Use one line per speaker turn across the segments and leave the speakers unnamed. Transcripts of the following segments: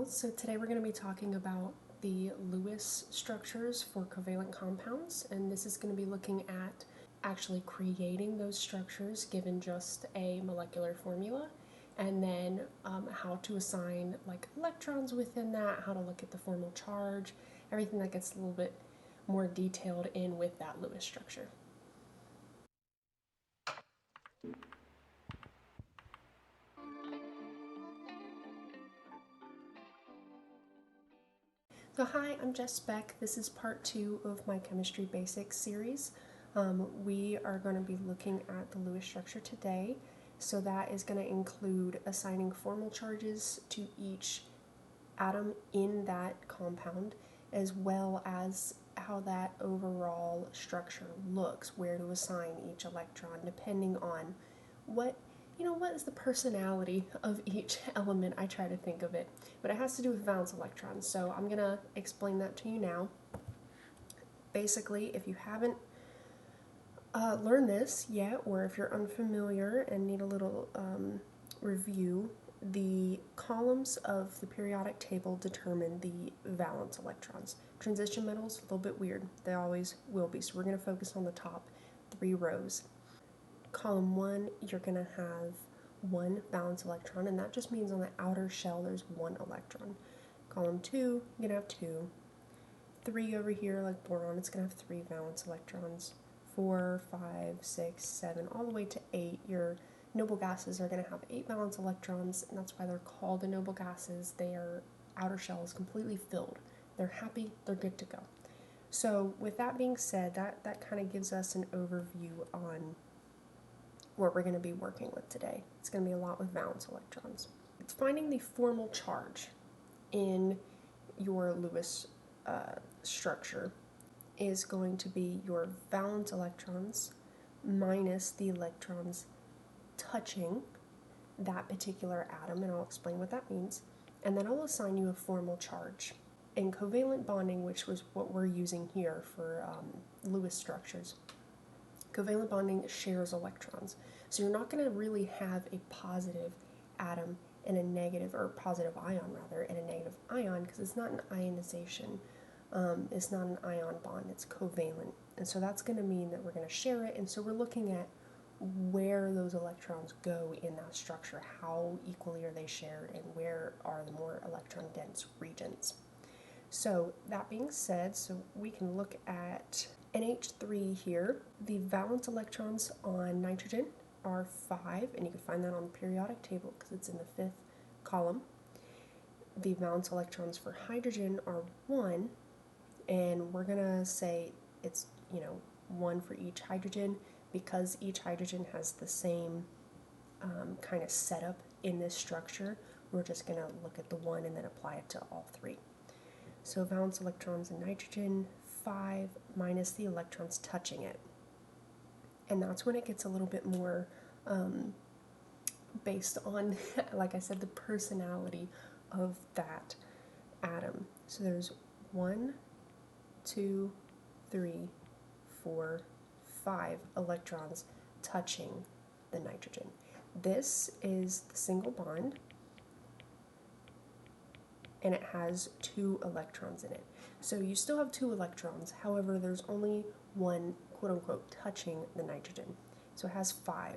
So today we're going to be talking about the Lewis structures for covalent compounds, and this is going to be looking at actually creating those structures given just a molecular formula, and then how to assign like electrons within that, how to look at the formal charge, everything that gets a little bit more detailed in with that Lewis structure. So hi, I'm Jess Beck. This is part 2 of my Chemistry Basics series. We are going to be looking at the Lewis structure today. So that is going to include assigning formal charges to each atom in that compound, as well as how that overall structure looks, where to assign each electron, depending on what is the personality of each element. I try to think of it, but it has to do with valence electrons. So I'm going to explain that to you now. Basically, if you haven't learned this yet, or if you're unfamiliar and need a little review, the columns of the periodic table determine the valence electrons. Transition metals, a little bit weird. They always will be. So we're going to focus on the top 3 rows. Column 1, you're going to have 1 valence electron, and that just means on the outer shell there's 1 electron. Column 2, you're going to have 2. 3 over here, like boron, it's going to have 3 valence electrons. 4, 5, 6, 7, all the way to 8. Your noble gases are going to have 8 valence electrons, and that's why they're called the noble gases. Their outer shell is completely filled. They're happy, they're good to go. So with that being said, that kind of gives us an overview on what we're going to be working with today. It's going to be a lot with valence electrons. It's finding the formal charge in your Lewis structure is going to be your valence electrons minus the electrons touching that particular atom, and I'll explain what that means, and then I'll assign you a formal charge. In covalent bonding, which was what we're using here for Lewis structures, covalent bonding shares electrons. So you're not going to really have a positive atom and a negative, or positive ion rather, and a negative ion, because it's not an ionization. It's not an ion bond, it's covalent. And so that's going to mean that we're going to share it, and so we're looking at where those electrons go in that structure, how equally are they shared, and where are the more electron dense regions. So that being said, so we can look at NH3 here. The valence electrons on nitrogen are 5, and you can find that on the periodic table because it's in the 5th column. The valence electrons for hydrogen are 1, and we're going to say it's, 1 for each hydrogen because each hydrogen has the same kind of setup in this structure. We're just going to look at the 1 and then apply it to all 3. So valence electrons in nitrogen, 5 minus the electrons touching it. And that's when it gets a little bit more based on, like I said, the personality of that atom. So there's 1, 2, 3, 4, 5 electrons touching the nitrogen. This is the single bond, and it has 2 electrons in it. So you still have 2 electrons, however there's only 1 quote-unquote touching the nitrogen. So it has 5.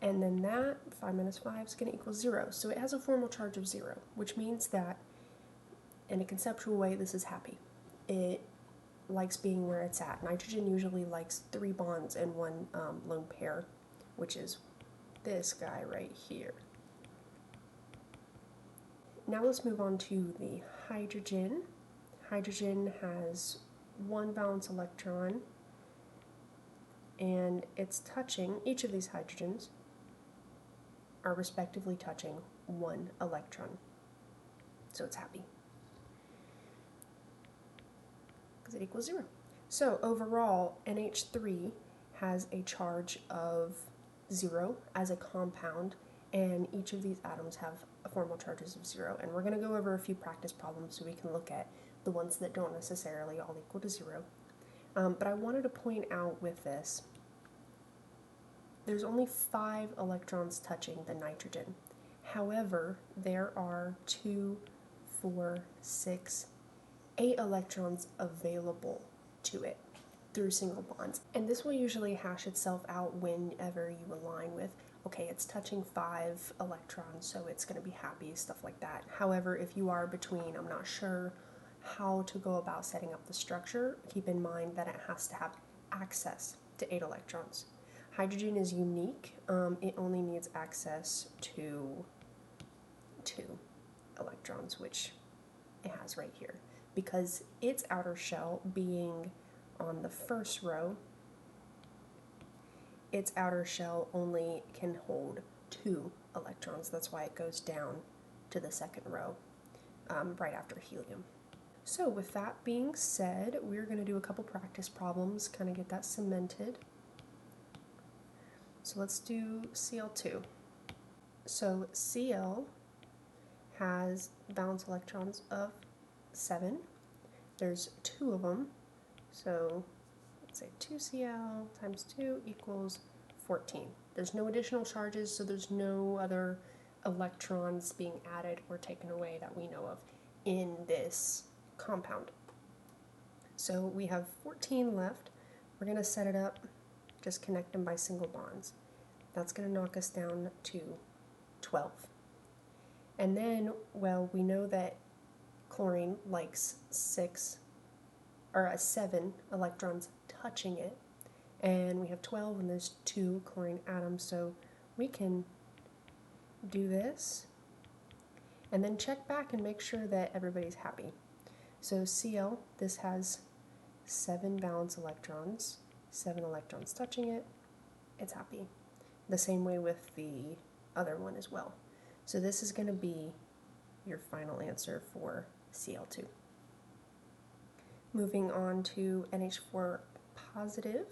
And then that 5 minus 5 is going to equal 0. So it has a formal charge of 0, which means that in a conceptual way this is happy. It likes being where it's at. Nitrogen usually likes 3 bonds and 1 lone pair, which is this guy right here. Now let's move on to the hydrogen. Hydrogen has 1 valence electron, and it's touching, each of these hydrogens are respectively touching 1 electron. So it's happy, because it equals 0. So overall, NH3 has a charge of 0 as a compound, and each of these atoms have formal charges of 0. And we're going to go over a few practice problems so we can look at the ones that don't necessarily all equal to 0. But I wanted to point out with this, there's only 5 electrons touching the nitrogen. However, there are 2, 4, 6, 8 electrons available to it through single bonds. And this will usually hash itself out whenever you align with, okay, it's touching 5 electrons, so it's going to be happy, stuff like that. However, if you are between, I'm not sure how to go about setting up the structure, keep in mind that it has to have access to 8 electrons. Hydrogen is unique. It only needs access to 2 electrons, which it has right here. Because its outer shell being on the first row, its outer shell only can hold 2 electrons. That's why it goes down to the second row right after helium. So with that being said, we're going to do a couple practice problems, kind of get that cemented. So let's do Cl2. So Cl has valence electrons of 7. There's 2 of them, so let's say 2Cl times 2 equals 14. There's no additional charges, so there's no other electrons being added or taken away that we know of in this compound. So we have 14 left. We're going to set it up, just connect them by single bonds. That's going to knock us down to 12. And then, well, we know that chlorine likes 7 electrons touching it, and we have 12 and there's 2 chlorine atoms, so we can do this and then check back and make sure that everybody's happy. So Cl, this has 7 valence electrons, 7 electrons touching it, it's happy. The same way with the other one as well. So this is going to be your final answer for Cl2. Moving on to NH4 positive.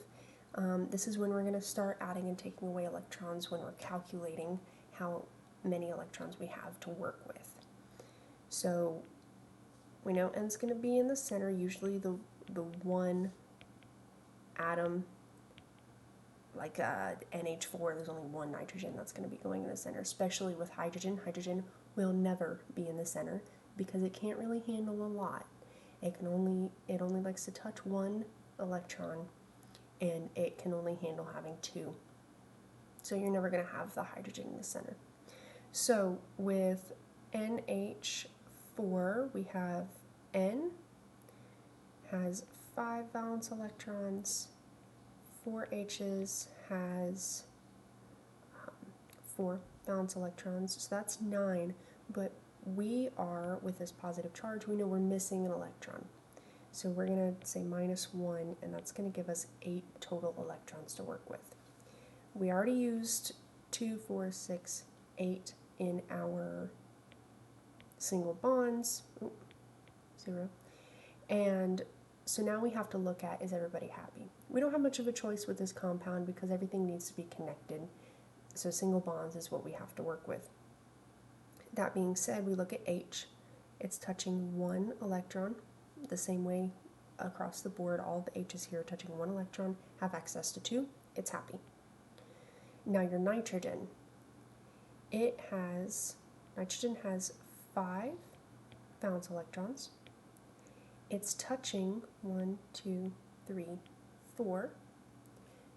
This is when we're going to start adding and taking away electrons when we're calculating how many electrons we have to work with. So we know N's going to be in the center, usually the one atom, like NH4, there's only one nitrogen that's going to be going in the center, especially with hydrogen. Hydrogen will never be in the center because it can't really handle a lot. It only likes to touch 1 electron, and it can only handle having 2. So you're never going to have the hydrogen in the center. So with NH4, we have N has 5 valence electrons, 4 H's has 4 valence electrons, so that's 9, but we are, with this positive charge, we know we're missing an electron. So we're going to say -1, and that's going to give us 8 total electrons to work with. We already used 2, 4, 6, 8 in our single bonds, 0, and so now we have to look at, is everybody happy? We don't have much of a choice with this compound because everything needs to be connected, so single bonds is what we have to work with. That being said, we look at H. It's touching 1 electron, the same way across the board, all the H's here touching 1 electron have access to 2, it's happy. Now your nitrogen, nitrogen has 5 valence electrons. It's touching 1, 2, 3, 4.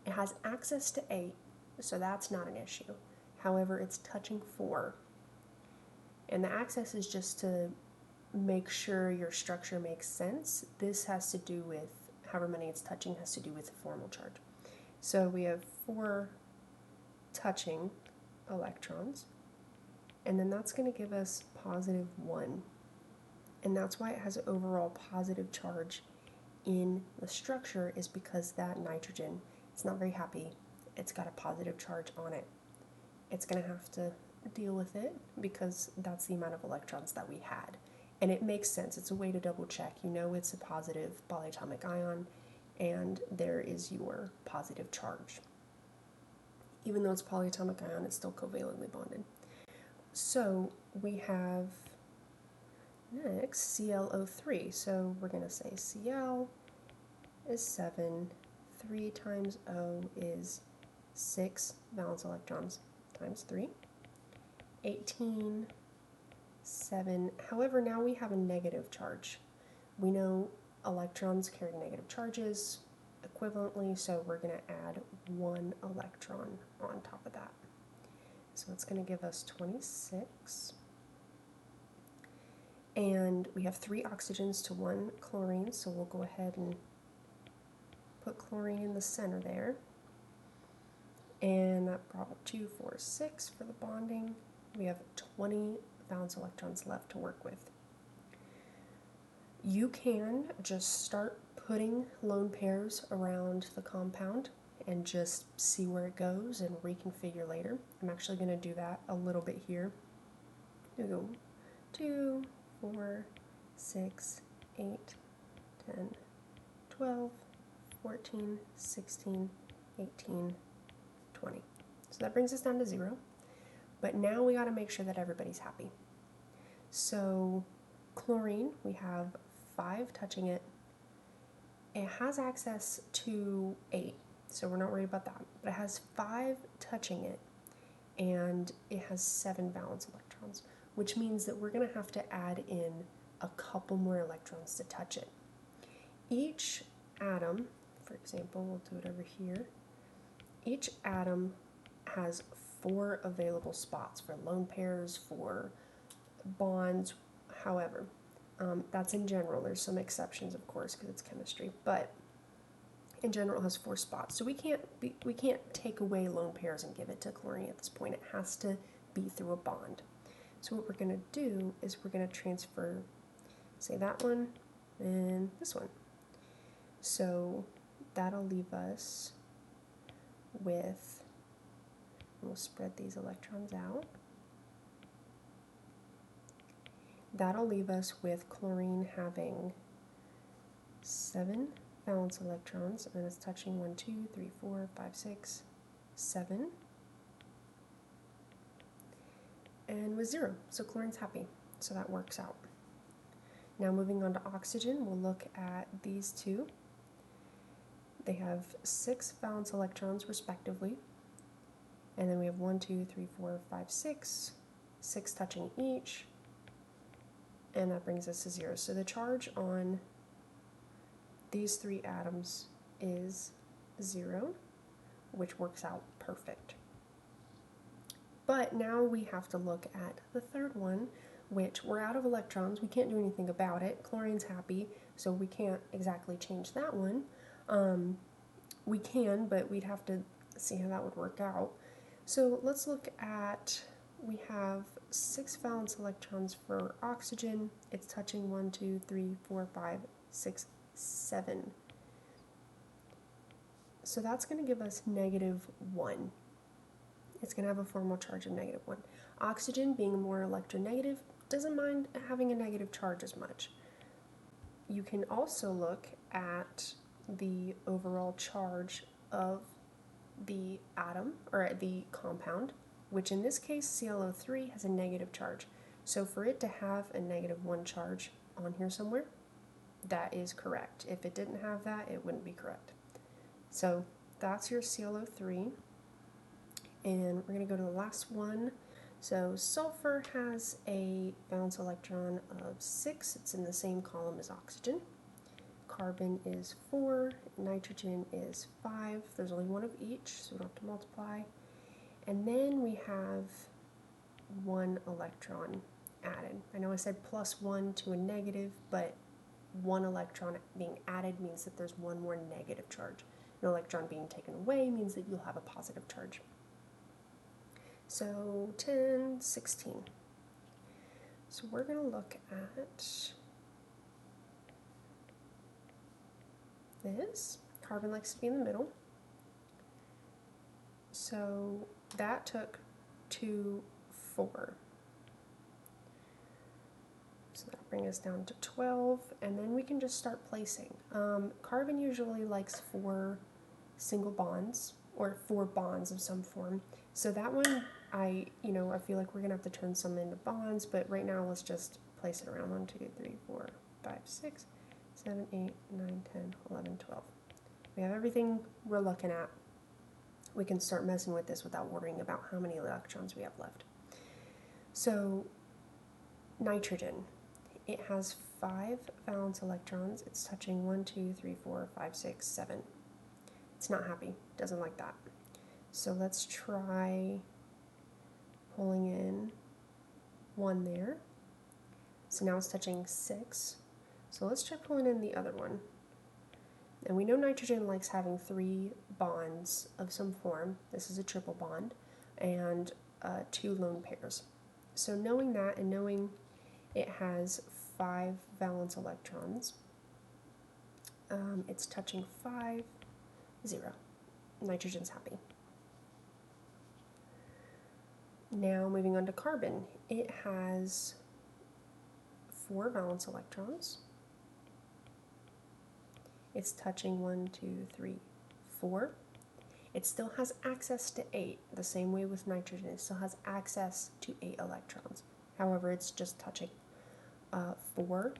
It has access to 8, so that's not an issue. However, it's touching 4. And the access is just to make sure your structure makes sense. This has to do with, however many it's touching has to do with the formal charge. So we have 4 touching electrons, and then that's going to give us +1. And that's why it has an overall positive charge in the structure, is because that nitrogen, it's not very happy. It's got a positive charge on it. It's going to have to deal with it because that's the amount of electrons that we had. And it makes sense. It's a way to double check. You know it's a positive polyatomic ion, and there is your positive charge. Even though it's polyatomic ion, it's still covalently bonded. So we have next ClO3. So we're going to say Cl is 7, 3 times O is 6 valence electrons times 3. 18, 7. However, now we have a negative charge. We know electrons carry negative charges equivalently, so we're going to add 1 electron on top of that. So it's going to give us 26. And we have 3 oxygens to 1 chlorine, so we'll go ahead and put chlorine in the center there. And that brought up 2, 4, 6 for the bonding. We have 20 valence electrons left to work with. You can just start putting lone pairs around the compound and just see where it goes and reconfigure later. I'm actually going to do that a little bit here. We go 2, 4, 6, 8, 10, 12, 14, 16, 18, 20. So that brings us down to 0. But now we got to make sure that everybody's happy. So chlorine, we have 5 touching it. It has access to 8, so we're not worried about that. But it has 5 touching it, and it has 7 valence electrons, which means that we're going to have to add in a couple more electrons to touch it. Each atom, for example, we'll do it over here, each atom has 4 available spots for lone pairs, for bonds, however. That's in general. There's some exceptions, of course, because it's chemistry, but in general it has 4 spots. So we can't take away lone pairs and give it to chlorine at this point. It has to be through a bond. So what we're going to do is we're going to transfer, say, that one and this one. So that'll leave us with, we'll spread these electrons out. That'll leave us with chlorine having 7 valence electrons, and it's touching 1, 2, 3, 4, 5, 6, 7, and with 0. So chlorine's happy, so that works out. Now moving on to oxygen, we'll look at these 2. They have 6 valence electrons respectively, and then we have 1, 2, 3, 4, 5, 6, 6 touching each, and that brings us to 0. So the charge on these 3 atoms is 0, which works out perfect. But now we have to look at the third one, which we're out of electrons. We can't do anything about it. Chlorine's happy, so we can't exactly change that one. We can, but we'd have to see how that would work out. So let's look at, we have 6 valence electrons for oxygen. It's touching 1, 2, 3, 4, 5, 6, 7. So that's going to give us -1. It's going to have a formal charge of -1. Oxygen, being more electronegative, doesn't mind having a negative charge as much. You can also look at the overall charge of the atom, or the compound, which in this case, ClO3 has a negative charge. So for it to have a -1 charge on here somewhere, that is correct. If it didn't have that, it wouldn't be correct. So that's your ClO3. And we're going to go to the last one. So sulfur has a valence electron of 6. It's in the same column as oxygen. Carbon is 4. Nitrogen is 5. There's only 1 of each, so we don't have to multiply. And then we have 1 electron added. I know I said +1 to a negative, but 1 electron being added means that there's 1 more negative charge. An electron being taken away means that you'll have a positive charge. So 10, 16. So we're going to look at this. Carbon likes to be in the middle. So that took 2, 4. So that'll bring us down to 12, and then we can just start placing. Carbon usually likes 4 single bonds, or 4 bonds of some form. So that one, I feel like we're going to have to turn some into bonds, but right now let's just place it around 1, 2, 3, 4, 5, 6, 7, 8, 9, 10, 11, 12. We have everything we're looking at. We can start messing with this without worrying about how many electrons we have left. So nitrogen, it has 5 valence electrons. It's touching 1, 2, 3, 4, 5, 6, 7. It's not happy, doesn't like that. So let's try pulling in 1 there. So now it's touching 6. So let's try pulling in the other one. And we know nitrogen likes having 3 bonds of some form. This is a triple bond, and 2 lone pairs. So knowing that and knowing it has 5 valence electrons, it's touching 5, 0. Nitrogen's happy. Now moving on to carbon, it has 4 valence electrons. It's touching 1, 2, 3, 4. It still has access to 8, the same way with nitrogen. It still has access to 8 electrons. However, it's just touching 4.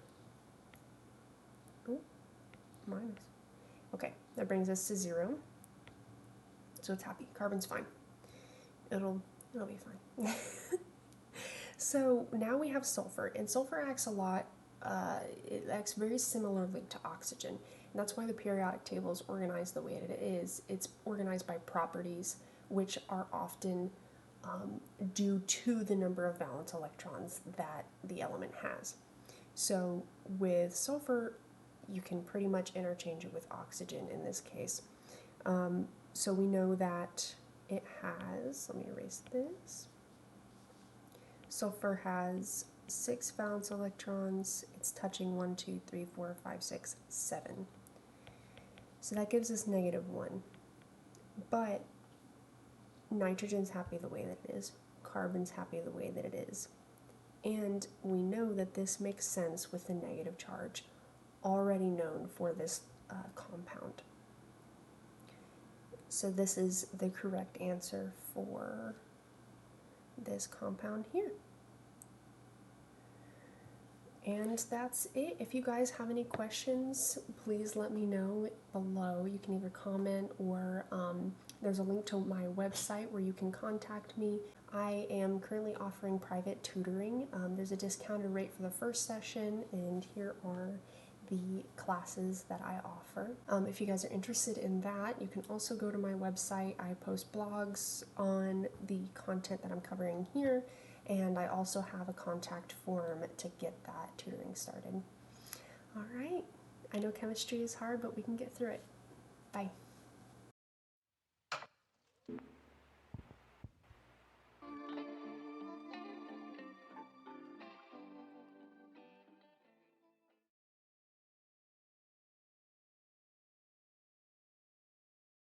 Ooh, minus. Okay, that brings us to 0. So it's happy. Carbon's fine. It'll be fine. So now we have sulfur, and sulfur acts a lot. It acts very similarly to oxygen, and that's why the periodic table is organized the way it is. It's organized by properties, which are often due to the number of valence electrons that the element has. So with sulfur, you can pretty much interchange it with oxygen in this case. So we know that it has, let me erase this. Sulfur has 6 valence electrons. It's touching 1, 2, 3, 4, 5, 6, 7. So that gives us -1. But nitrogen's happy the way that it is. Carbon's happy the way that it is. And we know that this makes sense with the negative charge already known for this compound. So this is the correct answer for this compound here. And that's it. If you guys have any questions, please let me know below. You can either comment or there's a link to my website where you can contact me. I am currently offering private tutoring. There's a discounted rate for the first session, and here are the classes that I offer. If you guys are interested in that, you can also go to my website. I post blogs on the content that I'm covering here, and I also have a contact form to get that tutoring started. All right, I know chemistry is hard, but we can get through it. Bye.